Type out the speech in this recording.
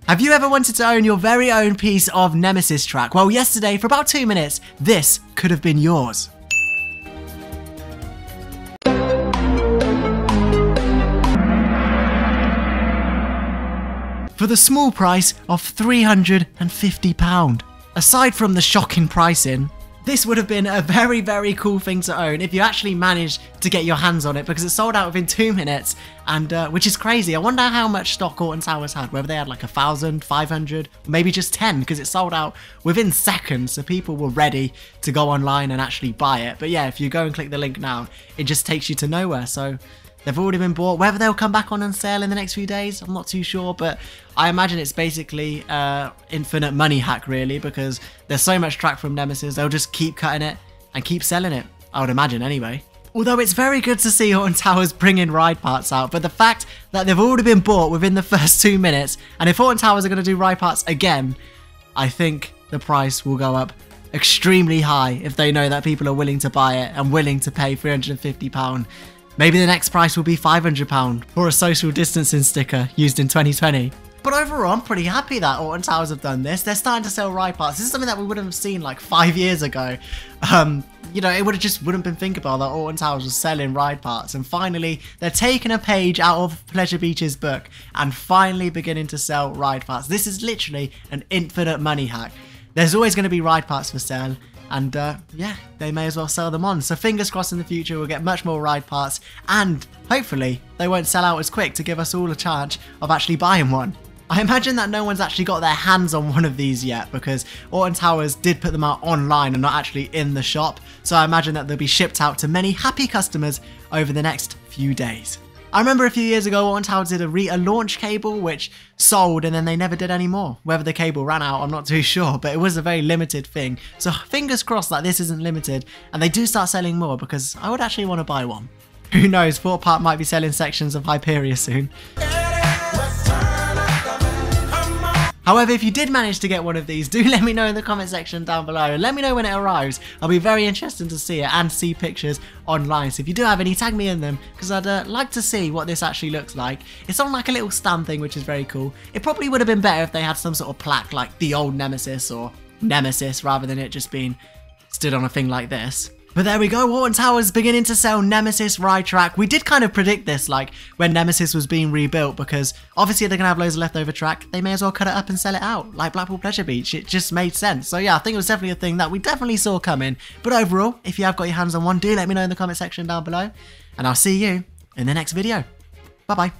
Have you ever wanted to own your very own piece of Nemesis track? Well, yesterday, for about 2 minutes, this could have been yours. For the small price of £350. Aside from the shocking pricing, this would have been a very, very cool thing to own if you actually managed to get your hands on it, because it sold out within 2 minutes, and which is crazy. I wonder how much stock Alton Towers had, whether they had like 1,000, 500, maybe just 10, because it sold out within seconds, so people were ready to go online and actually buy it. But yeah, if you go and click the link now, it just takes you to nowhere, so they've already been bought. Whether they'll come back on sale in the next few days, I'm not too sure, but I imagine it's basically infinite money hack really, because there's so much track from Nemesis, they'll just keep cutting it and keep selling it, I would imagine anyway. Although it's very good to see Alton Towers bringing ride parts out, but the fact that they've already been bought within the first 2 minutes, and if Alton Towers are going to do ride parts again, I think the price will go up extremely high if they know that people are willing to buy it and willing to pay £350. Maybe the next price will be £500 for a social distancing sticker used in 2020. But overall, I'm pretty happy that Alton Towers have done this. They're starting to sell ride parts. This is something that we wouldn't have seen like 5 years ago. You know, it wouldn't been thinkable that Alton Towers was selling ride parts. And finally, they're taking a page out of Pleasure Beach's book and finally beginning to sell ride parts. This is literally an infinite money hack. There's always going to be ride parts for sale. And yeah, they may as well sell them on. So fingers crossed in the future we'll get much more ride parts, and hopefully they won't sell out as quick to give us all a chance of actually buying one. I imagine that no one's actually got their hands on one of these yet, because Alton Towers did put them out online and not actually in the shop. So I imagine that they'll be shipped out to many happy customers over the next few days. I remember a few years ago Alton Towers did a Rita launch cable which sold and then they never did any more. Whether the cable ran out, I'm not too sure, but it was a very limited thing. So fingers crossed that this isn't limited and they do start selling more, because I would actually want to buy one. Who knows, Thorpe Park might be selling sections of Hyperia soon. However, if you did manage to get one of these, do let me know in the comment section down below and let me know when it arrives. I'll be very interested to see it and see pictures online. So if you do have any, tag me in them, because I'd like to see what this actually looks like. It's on like a little stand thing, which is very cool. It probably would have been better if they had some sort of plaque like the old Nemesis or Nemesis, rather than it just being stood on a thing like this. But there we go, Alton Towers beginning to sell Nemesis ride track. We did kind of predict this, like, when Nemesis was being rebuilt, because obviously they're going to have loads of leftover track. They may as well cut it up and sell it out, like Blackpool Pleasure Beach. It just made sense. So yeah, I think it was definitely a thing that we definitely saw coming. But overall, if you have got your hands on one, do let me know in the comment section down below. And I'll see you in the next video. Bye-bye.